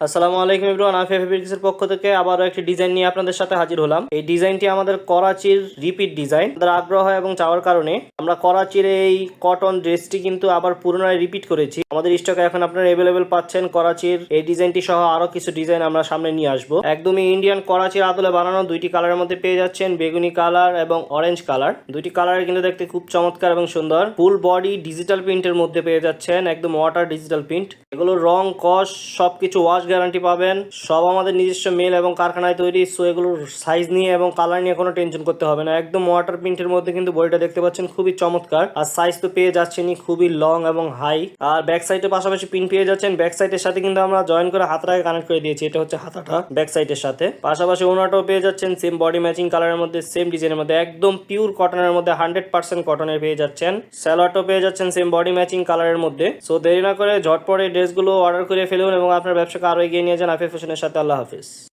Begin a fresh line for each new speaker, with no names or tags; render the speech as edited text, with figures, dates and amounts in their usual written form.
আসসালামু আলাইকুম এভরিওয়ান, আফিয়া ফেব্রিক্সের পক্ষ থেকে আবারও একটি ডিজাইন নিয়ে আপনাদের সাথে হাজির হলাম। এই ডিজাইনটি আমাদের করাচির রিপিট ডিজাইন। আমাদের আগ্রহ এবং চাওয়ার কারণে আমরা করাচির এই কটন ড্রেসটি কিন্তু আবার পুনরায় রিপিট করেছি। আমাদের স্টকে এখন আপনারা অ্যাভেলেবেল পাচ্ছেন করাচির এই ডিজাইনটি সহ আরো কিছু ডিজাইন আমরা সামনে নিয়ে আসবো। একদমই ইন্ডিয়ান করাচির আদলে বানানো দুইটি কালারের মধ্যে পেয়ে যাচ্ছেন, বেগুনি কালার এবং অরেঞ্জ কালার। দুইটি কালার কিন্তু দেখতে খুব চমৎকার এবং সুন্দর। ফুল বডি ডিজিটাল প্রিন্টের মধ্যে পেয়ে যাচ্ছেন, একদম ওয়াটার ডিজিটাল প্রিন্ট। এগুলোর রং কস সবকিছু ওয়াশ গ্যারান্টি পাবেন। সব আমাদের নিজস্ব মেল এবং কারখানায় তৈরি। সো এগুলোর সাইজ নিয়ে এবং কালার নিয়ে কোনো টেনশন করতে হবে না। একদম ওয়াটার প্রিন্টের মধ্যে কিন্তু বডিটা দেখতে পাচ্ছেন, খুবই চমৎকার। আর সাইজ তো পেয়ে যাচ্ছেনই খুবই লং এবং হাই। আর ব্যাক সাইডের পাশাপাশি পিন পেয়ে যাচ্ছেন। ব্যাক সাইডের সাথে কিন্তু আমরা জয়েন করে হাতটাকে কানেক্ট করে দিয়েছি। এটা হচ্ছে হাতাটা ব্যাক সাইডের সাথে। পাশাপাশি ওনাটাও পেয়ে যাচ্ছেন সেম বডি ম্যাচিং কালারের মধ্যে, সেম ডিজাইনের মধ্যে, একদম পিওর কটনের মধ্যে 100% কটনের পেয়ে যাচ্ছেন। সালোয়ারটাও পেয়ে যাচ্ছেন সেম বডি ম্যাচিং কালারের মধ্যে। সো দেরি না করে ঝটপট এই ড্রেসগুলো অর্ডার করে ফেলুন এবং আপনার ব্যবসাকে আরো এগিয়ে নিয়ে যান আফিয়া ফ্যাশনের সাথে। আল্লাহ হাফিজ।